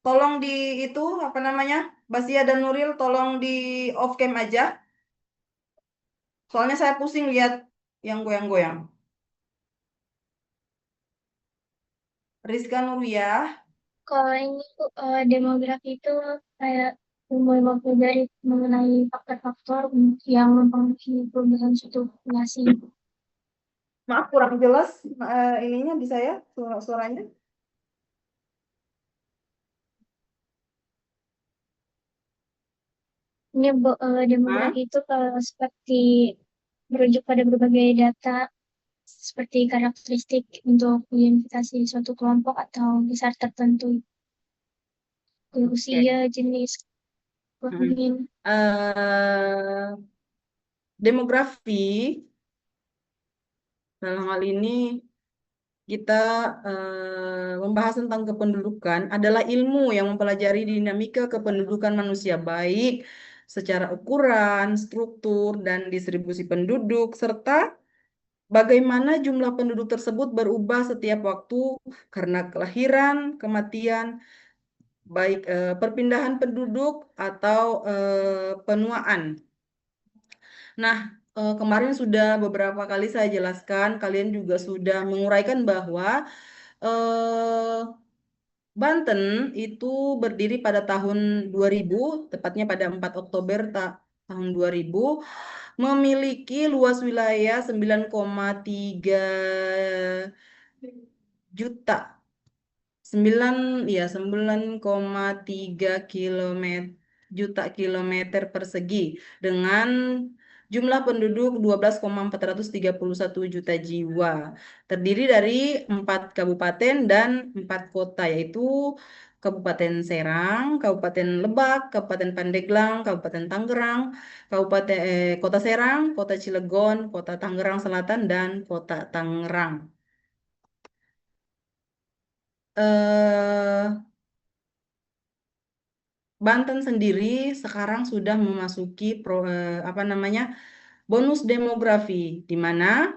tolong di itu apa namanya? Basia dan Nuril tolong di off cam aja. Soalnya saya pusing lihat yang goyang-goyang. Rizka Nuriyah. Kalau ini tuh demografi itu kayak mempelajari mengenai faktor-faktor yang mempengaruhi perubahan suatu populasi. Maaf kurang jelas ininya di saya suaranya. Ini Hah? demografi itu kalau seperti merujuk pada berbagai data seperti karakteristik untuk identifikasi suatu kelompok atau besar tertentu, Oke. usia, jenis Mm. kelamin. Demografi dalam hal ini kita membahas tentang kependudukan adalah ilmu yang mempelajari dinamika kependudukan manusia baik secara ukuran, struktur, dan distribusi penduduk, serta bagaimana jumlah penduduk tersebut berubah setiap waktu karena kelahiran, kematian, baik perpindahan penduduk atau penuaan. Nah, kemarin sudah beberapa kali saya jelaskan, kalian juga sudah menguraikan bahwa eh, Banten itu berdiri pada tahun 2000, tepatnya pada 4 Oktober tahun 2000, memiliki luas wilayah 9,3 juta 9,3 juta kilometer persegi dengan jumlah penduduk 12,431 juta jiwa. Terdiri dari 4 kabupaten dan 4 kota, yaitu Kabupaten Serang, Kabupaten Lebak, Kabupaten Pandeglang, Kabupaten Tangerang, Kota Serang, Kota Cilegon, Kota Tangerang Selatan, dan Kota Tangerang. eh Banten sendiri sekarang sudah memasuki apa namanya bonus demografi, di mana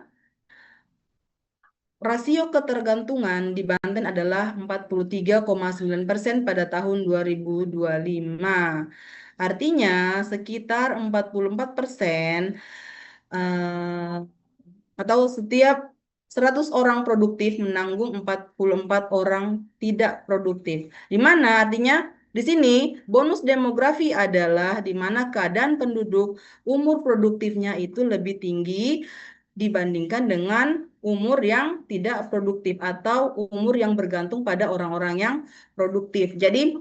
rasio ketergantungan di Banten adalah 43,9% pada tahun 2025. Artinya sekitar 44% eh, atau setiap 100 orang produktif menanggung 44 orang tidak produktif. Di mana artinya di sini bonus demografi adalah di mana keadaan penduduk umur produktifnya itu lebih tinggi dibandingkan dengan umur yang tidak produktif atau umur yang bergantung pada orang-orang yang produktif. Jadi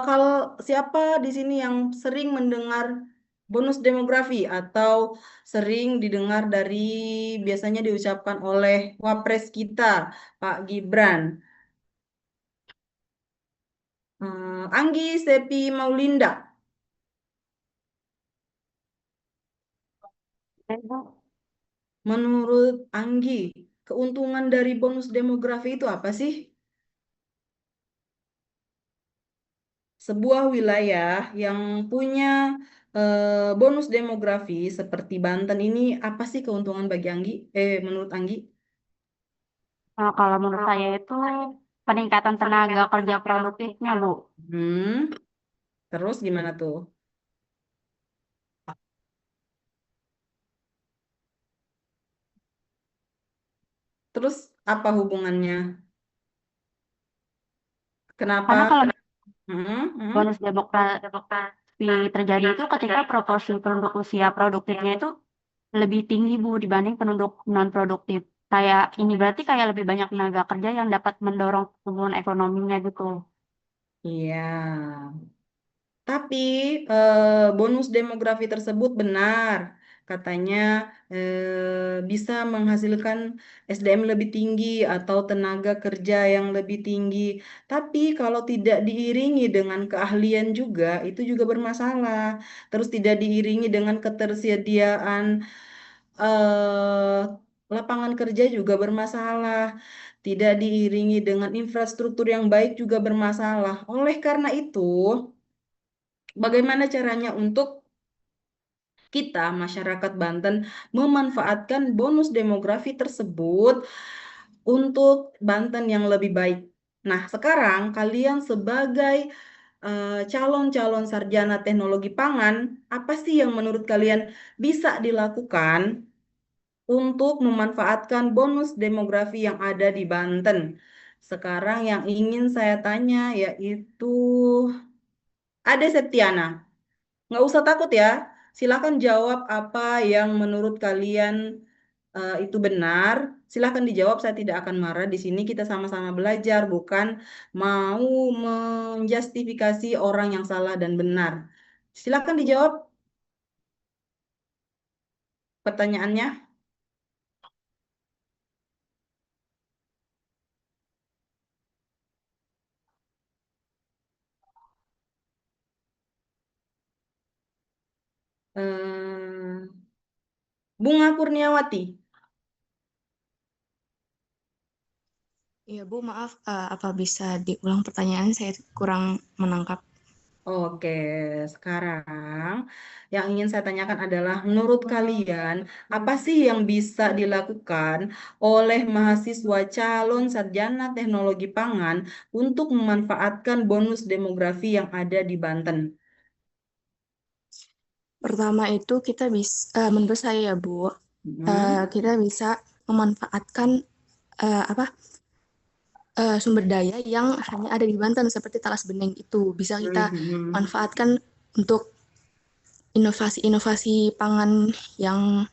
kalau siapa di sini yang sering mendengar bonus demografi atau sering didengar dari biasanya diucapkan oleh Wapres kita, Pak Gibran, Anggi Sepi Maulinda. Menurut Anggi, keuntungan dari bonus demografi itu apa sih? Sebuah wilayah yang punya bonus demografi seperti Banten ini apa sih keuntungan bagi Anggi? Menurut Anggi? Kalau menurut saya itu peningkatan tenaga kerja produktifnya, Bu. Hmm, terus gimana tuh? Terus apa hubungannya? Kenapa? Karena kalau Hmm, hmm. bonus demografi terjadi itu ketika proporsi penduduk usia produktifnya itu lebih tinggi, Bu, dibanding penduduk non produktif. Kayak ini berarti kayak lebih banyak tenaga kerja yang dapat mendorong pertumbuhan ekonominya gitu. Iya. Tapi bonus demografi tersebut benar, katanya bisa menghasilkan SDM lebih tinggi atau tenaga kerja yang lebih tinggi. Tapi kalau tidak diiringi dengan keahlian juga, itu juga bermasalah. Terus tidak diiringi dengan ketersediaan eh, lapangan kerja juga bermasalah. Tidak diiringi dengan infrastruktur yang baik juga bermasalah. Oleh karena itu, bagaimana caranya untuk kita, masyarakat Banten, memanfaatkan bonus demografi tersebut untuk Banten yang lebih baik? Nah, sekarang kalian sebagai calon-calon sarjana teknologi pangan, apa sih yang menurut kalian bisa dilakukan untuk memanfaatkan bonus demografi yang ada di Banten? Sekarang yang ingin saya tanya yaitu Ade Septiana. Nggak usah takut ya. Silakan jawab apa yang menurut kalian itu benar. Silakan dijawab, saya tidak akan marah. Di sini kita sama-sama belajar, bukan mau menjustifikasi orang yang salah dan benar. Silakan dijawab pertanyaannya. Eh, Bunga Kurniawati. Iya Bu, maaf, apa bisa diulang pertanyaannya? Saya kurang menangkap. Oke, sekarang yang ingin saya tanyakan adalah, menurut kalian, apa sih yang bisa dilakukan oleh mahasiswa calon sarjana teknologi pangan untuk memanfaatkan bonus demografi yang ada di Banten? Pertama itu kita bisa, menurut saya ya Bu, Hmm. kita bisa memanfaatkan apa sumber daya yang hanya ada di Banten seperti Talas Bening itu bisa kita Mhm. manfaatkan untuk inovasi-inovasi pangan yang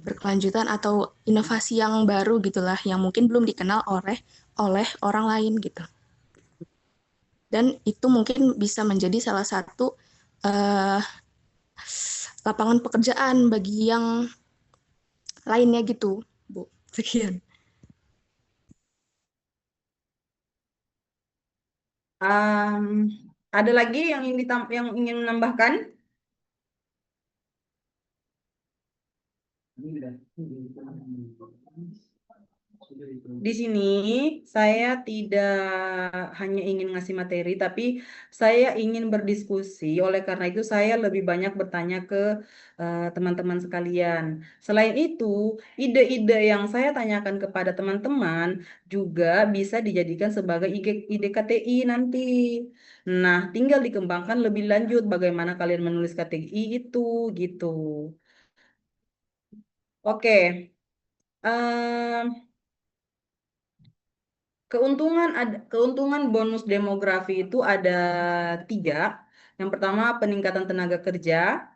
berkelanjutan atau inovasi yang baru gitulah yang mungkin belum dikenal oleh oleh orang lain gitu. Dan itu mungkin bisa menjadi salah satu uh, lapangan pekerjaan bagi yang lainnya gitu, Bu. Sekian. Am, ada lagi yang ingin yang ingin menambahkan? Di sini saya tidak hanya ingin ngasih materi, tapi saya ingin berdiskusi. Oleh karena itu, saya lebih banyak bertanya ke teman-teman sekalian. Selain itu, ide-ide yang saya tanyakan kepada teman-teman juga bisa dijadikan sebagai ide KTI nanti. Nah, tinggal dikembangkan lebih lanjut bagaimana kalian menulis KTI itu, gitu. Oke. Em, keuntungan bonus demografi itu ada tiga. Yang pertama, peningkatan tenaga kerja.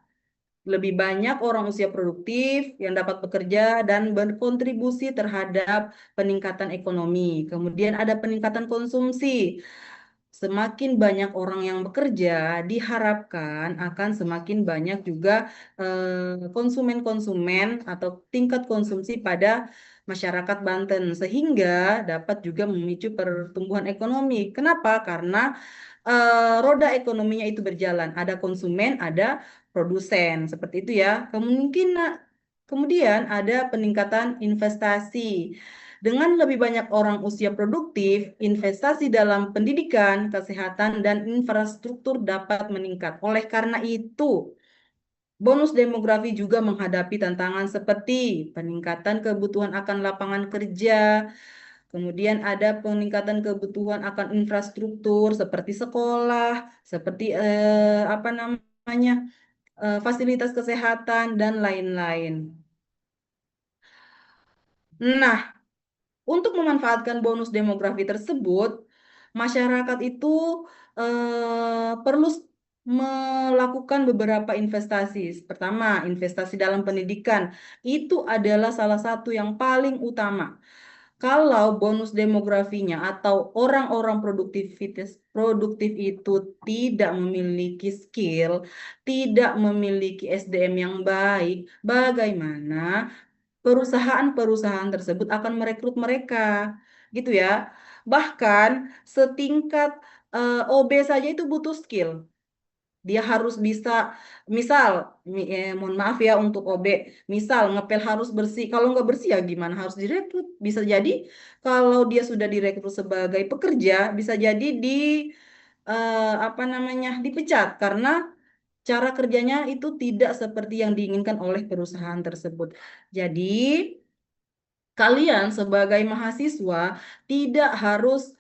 Lebih banyak orang usia produktif yang dapat bekerja dan berkontribusi terhadap peningkatan ekonomi. Kemudian ada peningkatan konsumsi. Semakin banyak orang yang bekerja, diharapkan akan semakin banyak juga konsumen-konsumen atau tingkat konsumsi pada masyarakat Banten, sehingga dapat juga memicu pertumbuhan ekonomi. Kenapa? Karena roda ekonominya itu berjalan. Ada konsumen, ada produsen, seperti itu ya. Kemudian ada peningkatan investasi. Dengan lebih banyak orang usia produktif, investasi dalam pendidikan, kesehatan, dan infrastruktur dapat meningkat. Oleh karena itu, bonus demografi juga menghadapi tantangan seperti peningkatan kebutuhan akan lapangan kerja, kemudian ada peningkatan kebutuhan akan infrastruktur seperti sekolah, seperti apa namanya, fasilitas kesehatan, dan lain-lain. Nah, untuk memanfaatkan bonus demografi tersebut, masyarakat itu perlu melakukan beberapa investasi. Pertama, investasi dalam pendidikan. Itu adalah salah satu yang paling utama. Kalau bonus demografinya atau orang-orang produktif itu tidak memiliki skill, tidak memiliki SDM yang baik, bagaimana perusahaan-perusahaan tersebut akan merekrut mereka, gitu ya. Bahkan setingkat OB saja itu butuh skill. Dia harus bisa, misal, mohon maaf ya untuk OB, misal ngepel harus bersih. Kalau nggak bersih ya gimana? Harus direkrut. Bisa jadi kalau dia sudah direkrut sebagai pekerja, bisa jadi apa namanya, dipecat karena cara kerjanya itu tidak seperti yang diinginkan oleh perusahaan tersebut. Jadi, kalian sebagai mahasiswa tidak harus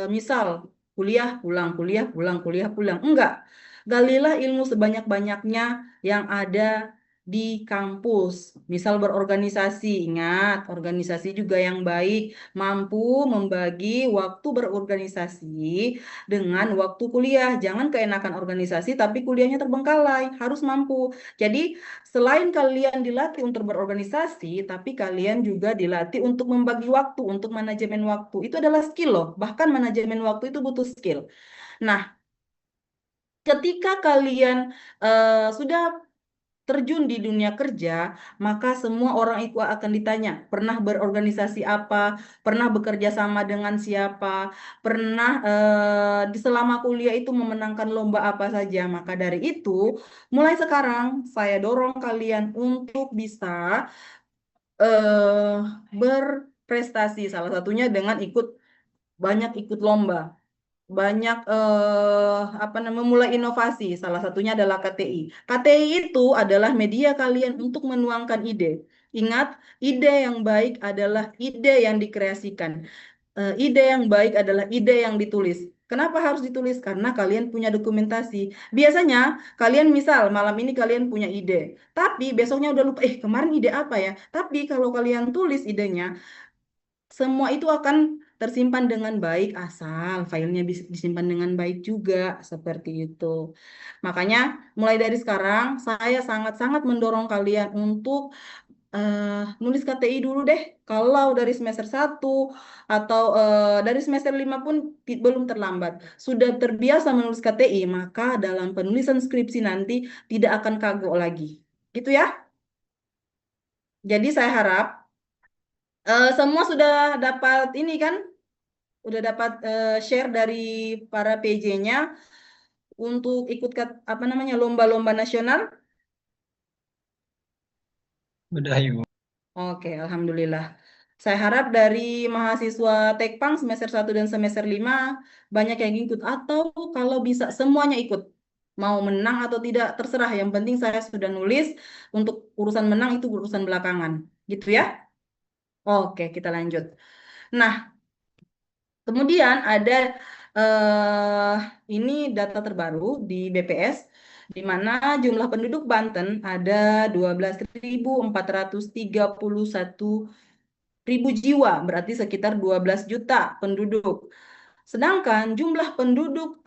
misal kuliah pulang, kuliah pulang, kuliah pulang. Enggak. Galilah ilmu sebanyak-banyaknya yang ada di kampus. Misal berorganisasi, ingat, organisasi juga yang baik, mampu membagi waktu berorganisasi dengan waktu kuliah. Jangan keenakan organisasi tapi kuliahnya terbengkalai, harus mampu. Jadi, selain kalian dilatih untuk berorganisasi, tapi kalian juga dilatih untuk membagi waktu, untuk manajemen waktu. Itu adalah skill loh. Bahkan manajemen waktu itu butuh skill. Nah, ketika kalian sudah terjun di dunia kerja, maka semua orang itu akan ditanya, pernah berorganisasi apa, pernah bekerja sama dengan siapa, pernah di selama kuliah itu memenangkan lomba apa saja. Maka dari itu, mulai sekarang saya dorong kalian untuk bisa eh, berprestasi, salah satunya dengan banyak ikut lomba, banyak apa namanya memulai inovasi. Salah satunya adalah KTI. KTI itu adalah media kalian untuk menuangkan ide. Ingat, ide yang baik adalah ide yang dikreasikan. Ide yang baik adalah ide yang ditulis. Kenapa harus ditulis? Karena kalian punya dokumentasi. Biasanya kalian misal malam ini kalian punya ide, tapi besoknya udah lupa, kemarin ide apa ya? Tapi kalau kalian tulis idenya, semua itu akan tersimpan dengan baik asal filenya bisa disimpan dengan baik juga seperti itu. Makanya mulai dari sekarang saya sangat-sangat mendorong kalian untuk nulis KTI dulu deh. Kalau dari semester 1 atau dari semester 5 pun belum terlambat. Sudah terbiasa menulis KTI, maka dalam penulisan skripsi nanti tidak akan kagok lagi. Gitu ya. Jadi saya harap semua sudah dapat ini kan, udah dapat share dari para PJ-nya untuk ikut apa namanya lomba-lomba nasional. Udah Ibu. Oke, alhamdulillah. Saya harap dari mahasiswa Tekpang semester 1 dan semester 5 banyak yang ikut atau kalau bisa semuanya ikut. Mau menang atau tidak terserah, yang penting saya sudah nulis, untuk urusan menang itu urusan belakangan. Gitu ya. Oke, kita lanjut. Nah, kemudian ada ini data terbaru di BPS, di mana jumlah penduduk Banten ada 12.431 ribu jiwa, berarti sekitar 12 juta penduduk. Sedangkan jumlah penduduk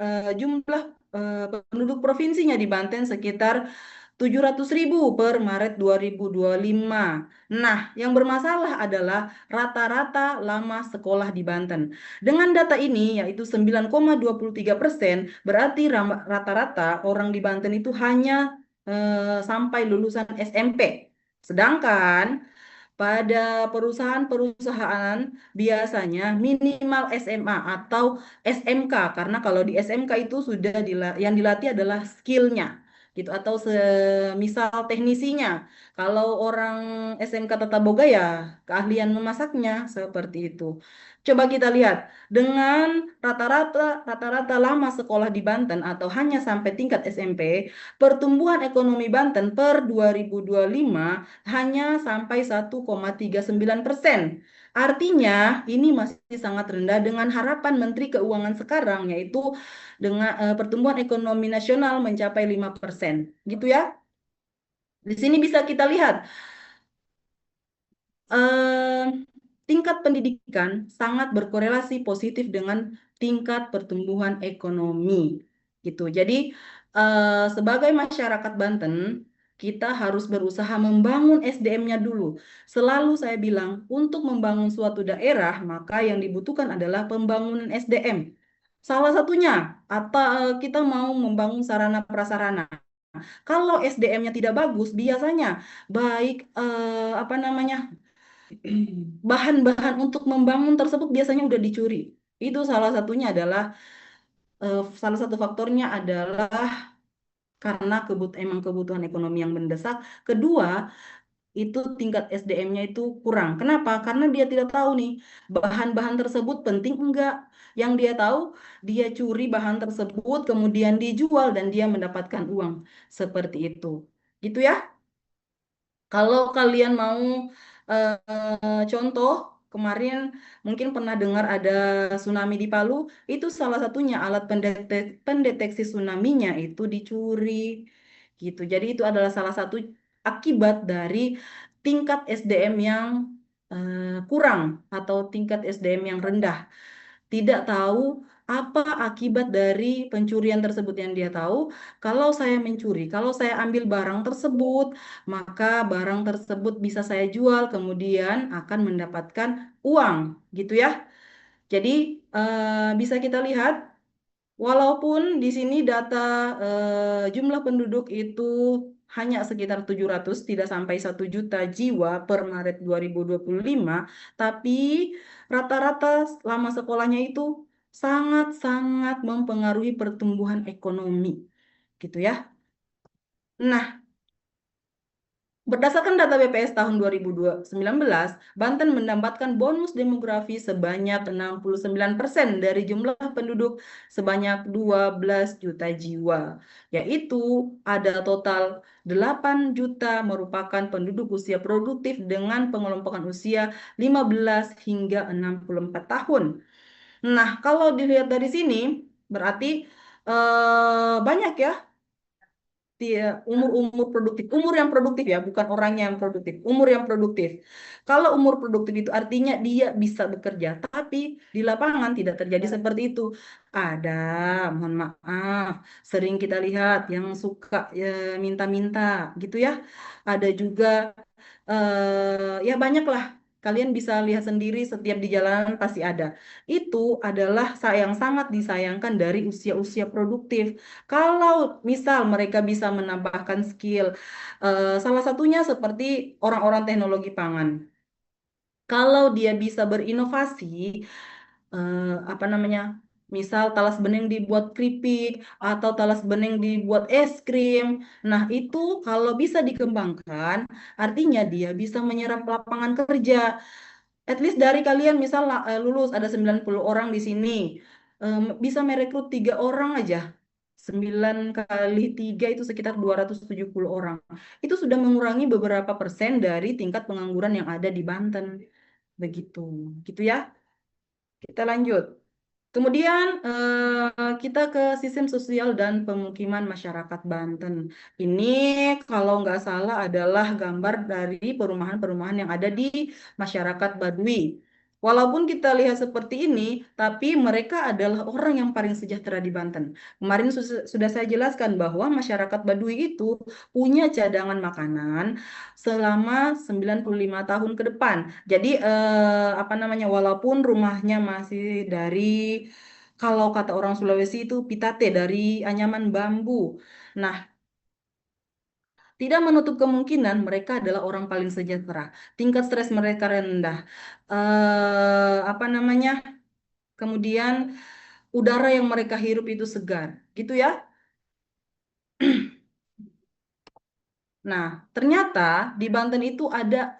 provinsinya di Banten sekitar 700.000 per Maret 2025. Nah, yang bermasalah adalah rata-rata lama sekolah di Banten. Dengan data ini, yaitu 9,23%, berarti rata-rata orang di Banten itu hanya sampai lulusan SMP. Sedangkan pada perusahaan-perusahaan biasanya minimal SMA atau SMK, karena kalau di SMK itu sudah yang dilatih adalah skillnya gitu, atau semisal teknisi,nya. Kalau orang SMK Tata Boga ya keahlian memasaknya seperti itu. Coba kita lihat dengan rata-rata lama sekolah di Banten atau hanya sampai tingkat SMP, pertumbuhan ekonomi Banten per 2025 hanya sampai 1,39%. Artinya ini masih sangat rendah dengan harapan Menteri Keuangan sekarang, yaitu dengan pertumbuhan ekonomi nasional mencapai 5%. Gitu ya. Di sini bisa kita lihat eh, tingkat pendidikan sangat berkorelasi positif dengan tingkat pertumbuhan ekonomi. Gitu. Jadi sebagai masyarakat Banten, kita harus berusaha membangun SDM-nya dulu. Selalu saya bilang, untuk membangun suatu daerah, maka yang dibutuhkan adalah pembangunan SDM. Salah satunya, atau kita mau membangun sarana prasarana. Kalau SDM-nya tidak bagus, biasanya baik apa namanya bahan-bahan untuk membangun tersebut biasanya udah dicuri. Itu salah satu faktornya adalah karena emang kebutuhan ekonomi yang mendesak. Kedua, itu tingkat SDM-nya itu kurang. Kenapa? Karena dia tidak tahu nih bahan-bahan tersebut penting enggak. Yang dia tahu, dia curi bahan tersebut kemudian dijual dan dia mendapatkan uang. Seperti itu. Gitu ya. Kalau kalian mau contoh kemarin mungkin pernah dengar ada tsunami di Palu, itu salah satunya alat pendeteksi tsunami-nya itu dicuri gitu. Jadi itu adalah salah satu akibat dari tingkat SDM yang kurang atau tingkat SDM yang rendah. Tidak tahu apa akibat dari pencurian tersebut. Yang dia tahu, kalau saya mencuri, kalau saya ambil barang tersebut, maka barang tersebut bisa saya jual, kemudian akan mendapatkan uang, gitu ya. Jadi bisa kita lihat, walaupun di sini data jumlah penduduk itu hanya sekitar 700, tidak sampai 1 juta jiwa per Maret 2025, tapi rata-rata lama sekolahnya itu sangat-sangat mempengaruhi pertumbuhan ekonomi, gitu ya. Nah, berdasarkan data BPS tahun 2019, Banten mendapatkan bonus demografi sebanyak 69% dari jumlah penduduk sebanyak 12 juta jiwa, yaitu ada total 8 juta merupakan penduduk usia produktif dengan pengelompokan usia 15 hingga 64 tahun. Nah, kalau dilihat dari sini, berarti banyak ya dia umur-umur produktif, umur yang produktif ya, bukan orangnya yang produktif, umur yang produktif. Kalau umur produktif itu artinya dia bisa bekerja, tapi di lapangan tidak terjadi seperti itu. Ada, mohon maaf, sering kita lihat yang suka minta-minta gitu ya. Ada juga ya banyak lah. Kalian bisa lihat sendiri setiap di jalanan pasti ada. Itu adalah yang sangat disayangkan dari usia-usia produktif. Kalau misal mereka bisa menambahkan skill, salah satunya seperti orang-orang teknologi pangan. Kalau dia bisa berinovasi, apa namanya, misal talas beneng dibuat keripik atau talas beneng dibuat es krim. Nah, itu kalau bisa dikembangkan, artinya dia bisa menyerap lapangan kerja. At least dari kalian misal lulus ada 90 orang di sini, bisa merekrut 3 orang aja. 9 kali 3 itu sekitar 270 orang. Itu sudah mengurangi beberapa persen dari tingkat pengangguran yang ada di Banten. Begitu. Gitu ya. Kita lanjut. Kemudian kita ke sistem sosial dan pemukiman masyarakat Banten. Ini kalau nggak salah adalah gambar dari perumahan-perumahan yang ada di masyarakat Baduy. Walaupun kita lihat seperti ini, tapi mereka adalah orang yang paling sejahtera di Banten. Kemarin sudah saya jelaskan bahwa masyarakat Baduy itu punya cadangan makanan selama 95 tahun ke depan. Jadi apa namanya, walaupun rumahnya masih dari, kalau kata orang Sulawesi itu pitate, dari anyaman bambu. Nah, tidak menutup kemungkinan mereka adalah orang paling sejahtera. Tingkat stres mereka rendah. Apa namanya? Kemudian udara yang mereka hirup itu segar, gitu ya. Nah, ternyata di Banten itu ada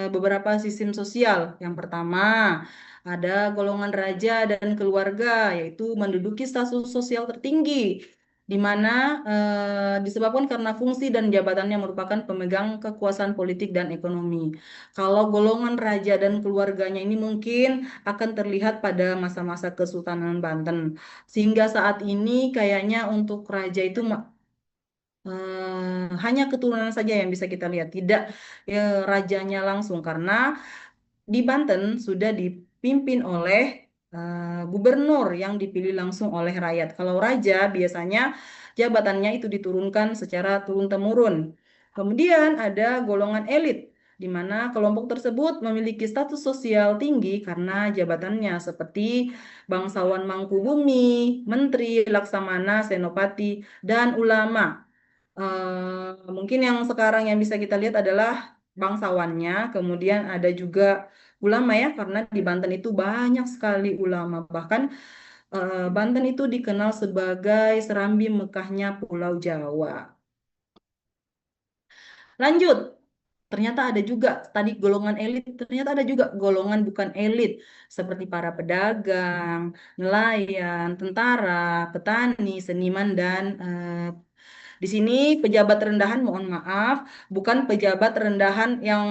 beberapa sistem sosial. Yang pertama, ada golongan raja dan keluarga, yaitu menduduki status sosial tertinggi, di mana disebabkan karena fungsi dan jabatannya merupakan pemegang kekuasaan politik dan ekonomi. Kalau golongan raja dan keluarganya ini mungkin akan terlihat pada masa-masa Kesultanan Banten. Sehingga saat ini kayaknya untuk raja itu hanya keturunan saja yang bisa kita lihat, tidak rajanya langsung, karena di Banten sudah dipimpin oleh gubernur yang dipilih langsung oleh rakyat. Kalau raja biasanya jabatannya itu diturunkan secara turun-temurun. Kemudian ada golongan elit, di mana kelompok tersebut memiliki status sosial tinggi karena jabatannya seperti bangsawan Mangkubumi, menteri, laksamana, senopati, dan ulama. Mungkin yang sekarang yang bisa kita lihat adalah bangsawannya, kemudian ada juga ulama ya, karena di Banten itu banyak sekali ulama. Bahkan Banten itu dikenal sebagai Serambi Mekahnya Pulau Jawa. Lanjut, ternyata ada juga tadi golongan elit, ternyata ada juga golongan bukan elit, seperti para pedagang, nelayan, tentara, petani, seniman, dan di sini pejabat rendahan, mohon maaf, bukan pejabat rendahan yang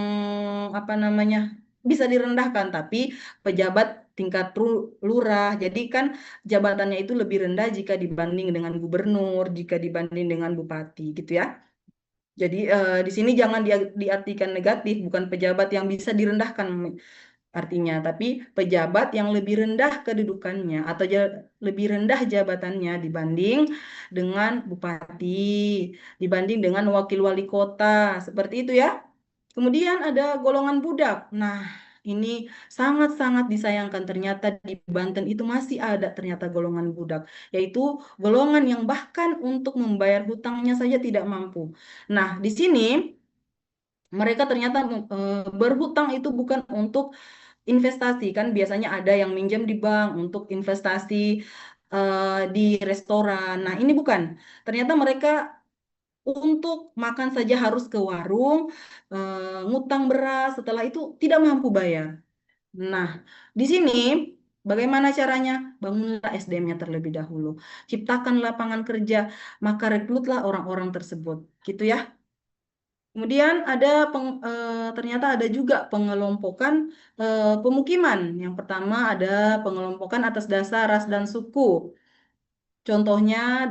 apa namanya, bisa direndahkan, tapi pejabat tingkat lurah. Jadi kan jabatannya itu lebih rendah jika dibanding dengan gubernur, jika dibanding dengan bupati, gitu ya. Jadi di sini jangan diartikan negatif, bukan pejabat yang bisa direndahkan artinya, tapi pejabat yang lebih rendah kedudukannya atau lebih rendah jabatannya dibanding dengan bupati, dibanding dengan wakil wali kota, seperti itu ya. Kemudian ada golongan budak. Nah, ini sangat-sangat disayangkan ternyata di Banten itu masih ada ternyata golongan budak, yaitu golongan yang bahkan untuk membayar hutangnya saja tidak mampu. Nah, di sini mereka ternyata berhutang itu bukan untuk investasi, kan biasanya ada yang minjem di bank untuk investasi di restoran. Nah, ini bukan. Ternyata mereka untuk makan saja harus ke warung, ngutang beras, setelah itu tidak mampu bayar. Nah, di sini bagaimana caranya? Bangunlah SDM-nya terlebih dahulu. Ciptakan lapangan kerja, maka rekrutlah orang-orang tersebut. Gitu ya. Kemudian ada ternyata ada juga pengelompokan pemukiman. Yang pertama ada pengelompokan atas dasar ras dan suku. Contohnya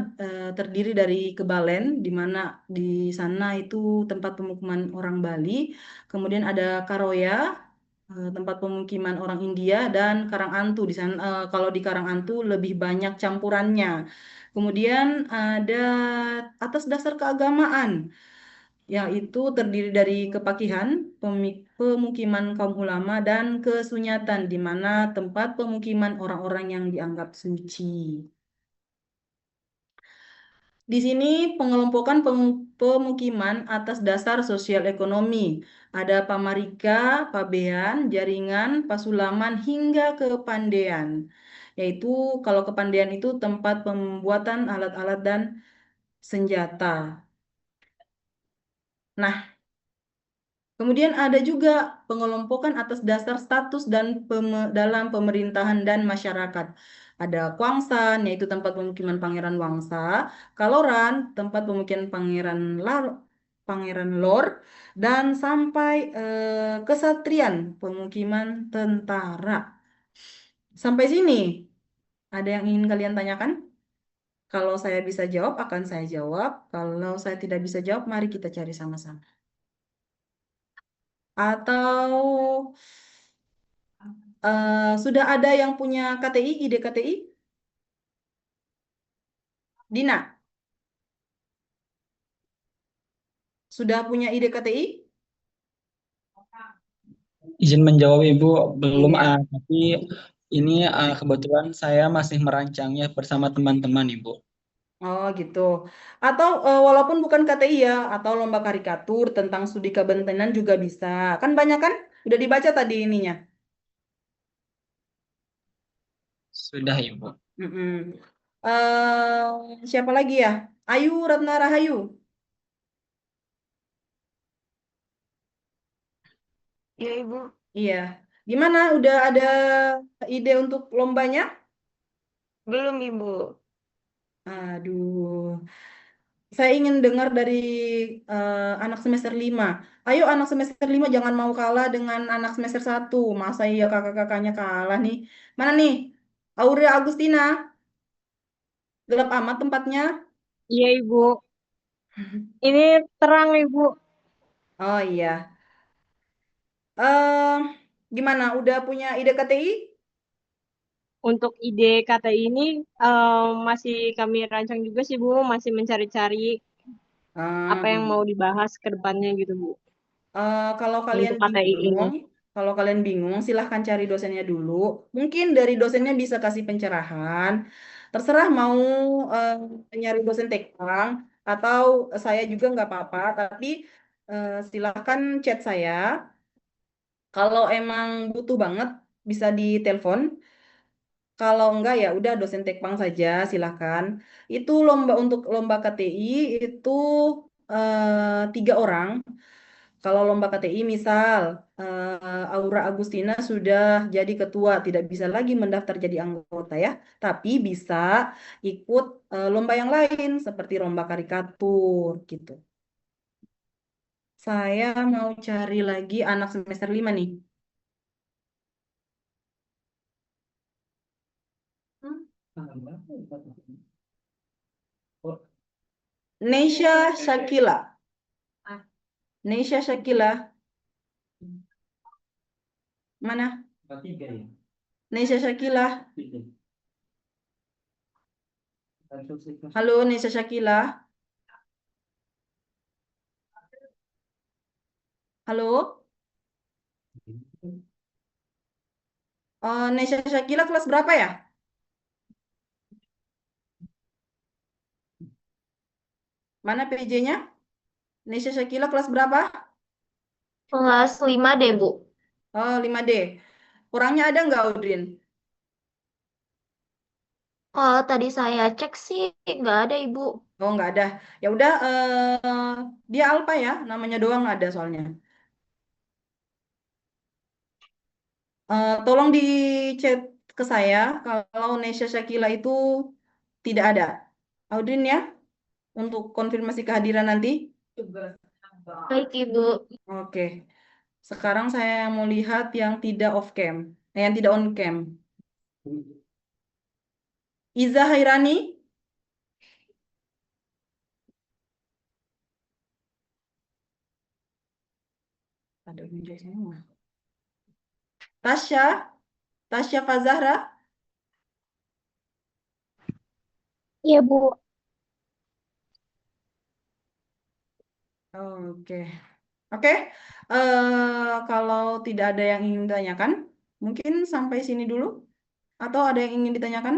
terdiri dari Kebalen, di mana di sana itu tempat pemukiman orang Bali. Kemudian ada Karoya, tempat pemukiman orang India, dan Karangantu. Di sana kalau di Karangantu lebih banyak campurannya. Kemudian ada atas dasar keagamaan, yaitu terdiri dari kepakihan, pemukiman kaum ulama, dan kesunyatan, di mana tempat pemukiman orang-orang yang dianggap suci. Di sini pengelompokan pemukiman atas dasar sosial ekonomi. Ada pamarika, pabean, jaringan, pasulaman, hingga kepandean. Yaitu kalau kepandean itu tempat pembuatan alat-alat dan senjata. Nah, kemudian ada juga pengelompokan atas dasar status dan dalam pemerintahan dan masyarakat. Ada Kuangsan, yaitu tempat pemukiman Pangeran Wangsa, Kaloran, tempat pemukiman Pangeran Lor, dan sampai Kesatrian, pemukiman tentara. Sampai sini, ada yang ingin kalian tanyakan? Kalau saya bisa jawab, akan saya jawab. Kalau saya tidak bisa jawab, mari kita cari sama-sama. Atau sudah ada yang punya KTI, ide KTI? Dina, sudah punya ide KTI? Izin menjawab Ibu, belum, Iya. tapi ini kebetulan saya masih merancangnya bersama teman-teman Ibu. Oh gitu. Atau walaupun bukan KTI ya, atau lomba karikatur tentang studi kebentenan juga bisa. Kan banyak kan? Udah dibaca tadi ininya. Sudah Ibu. Mm-mm. Siapa lagi ya? Ayu Ratna Rahayu. Iya, Ibu. Iya. Gimana? Udah ada ide untuk lombanya? Belum, Ibu. Aduh. Saya ingin dengar dari anak semester 5. Ayo anak semester 5 jangan mau kalah dengan anak semester 1. Masa iya kakak-kakaknya kalah nih. Mana nih? Aurea Agustina. Gelap amat tempatnya. Iya, Ibu. Ini terang, Ibu. Oh iya. eh Gimana? Udah punya ide KTI? Untuk ide kata ini masih kami rancang juga sih, Bu. Masih mencari-cari apa yang mau dibahas ke depannya gitu, Bu. Kalau kalian Untuk KTI ini. kalau kalian bingung, silahkan cari dosennya dulu. Mungkin dari dosennya bisa kasih pencerahan. Terserah mau eh, nyari dosen tekang atau saya juga nggak apa-apa. Tapi silahkan chat saya. Kalau emang butuh banget, bisa ditelepon. Kalau enggak ya udah dosen tekpang saja, silahkan. Itu untuk lomba KTI itu 3 orang. Kalau lomba KTI misal Aura Agustina sudah jadi ketua, tidak bisa lagi mendaftar jadi anggota ya, tapi bisa ikut lomba yang lain seperti lomba karikatur gitu. Saya mau cari lagi anak semester 5 nih. Neisha Shakila. Neisha Shakila. Mana? Neisha Shakila. Halo, Neisha Shakila. Halo. Neisha Shakila kelas berapa ya? Mana PJ-nya? Neisha Shakila kelas berapa? Kelas 5 deh, Bu. Oh, 5D. Kurangnya ada nggak, Audrin? Kalau tadi saya cek sih nggak ada, Ibu. Oh, nggak ada. Ya udah, dia Alpa ya, namanya doang ada soalnya. Tolong di chat ke saya kalau Neisha Shakila itu tidak ada. Audrin ya, untuk konfirmasi kehadiran nanti. Baik, Ibu. Oke. Sekarang saya mau lihat yang tidak off cam, yang tidak on cam. Iza Hairani. Ada meja semua. Tasya, Tasya Fazahra. Iya, Bu. Oke. Oke. Kalau tidak ada yang ingin ditanyakan, mungkin sampai sini dulu. Atau ada yang ingin ditanyakan?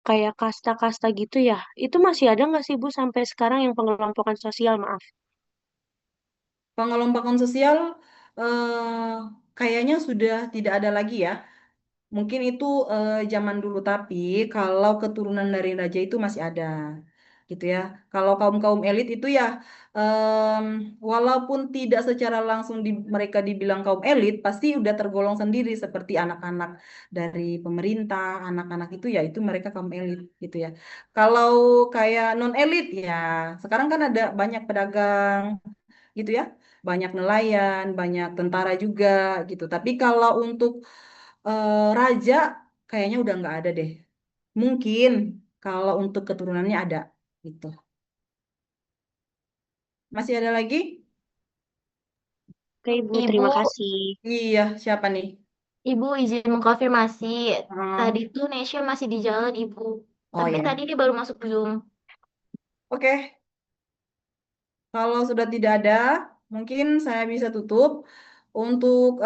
Kayak kasta-kasta gitu ya. Itu masih ada nggak sih, Bu, sampai sekarang yang pengelompokan sosial, maaf? Pengelompokan sosial kayaknya sudah tidak ada lagi ya. Mungkin itu zaman dulu, tapi kalau keturunan dari raja itu masih ada, gitu ya. Kalau kaum-kaum elit itu ya, em, walaupun tidak secara langsung mereka dibilang kaum elit, pasti udah tergolong sendiri seperti anak-anak dari pemerintah, anak-anak itu ya itu mereka kaum elit, gitu ya. Kalau kayak non elit ya, sekarang kan ada banyak pedagang, gitu ya, banyak nelayan, banyak tentara juga, gitu. Tapi kalau untuk raja kayaknya udah nggak ada deh. Mungkin kalau untuk keturunannya ada gitu. Masih ada lagi? Oke, Ibu, Ibu, terima kasih. Iya, siapa nih? Ibu izin mengkonfirmasi. Hmm, Tadi tuh Nesya masih di jalan, Ibu. oh Tapi ya, tadi dia baru masuk Zoom. oke. Kalau sudah tidak ada, mungkin saya bisa tutup. Untuk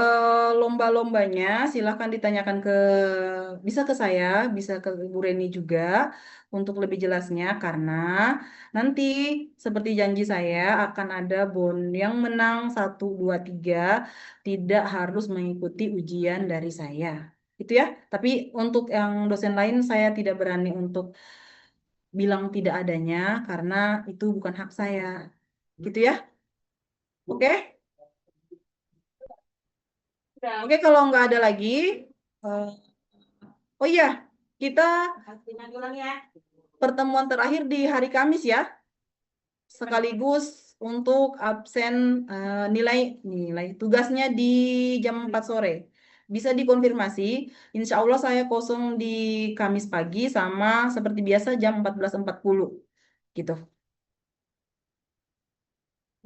lomba-lombanya, silahkan ditanyakan bisa ke saya, bisa ke Ibu Reni juga untuk lebih jelasnya, karena nanti seperti janji saya akan ada yang menang 1, 2, 3, tidak harus mengikuti ujian dari saya. Itu ya. Tapi untuk yang dosen lain saya tidak berani untuk bilang tidak adanya, karena itu bukan hak saya. Gitu ya. Oke? Oke, kalau nggak ada lagi, eh, oh iya, kita pertemuan terakhir di hari Kamis ya, sekaligus untuk absen nilai tugasnya di jam 4 sore. Bisa dikonfirmasi, insya Allah saya kosong di Kamis pagi sama seperti biasa jam 14.40 gitu.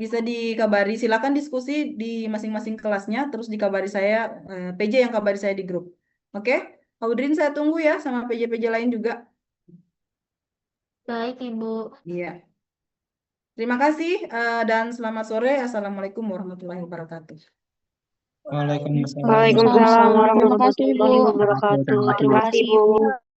Bisa dikabari, silakan diskusi di masing-masing kelasnya, terus dikabari saya, PJ yang kabari saya di grup. Oke? Audrin saya tunggu ya, sama PJ-PJ lain juga. Baik, Ibu. Iya. Terima kasih dan selamat sore. Assalamualaikum warahmatullahi wabarakatuh. Waalaikumsalam. Waalaikumsalam Terima kasih, warahmatullahi Bu. wabarakatuh. Terima kasih, Ibu.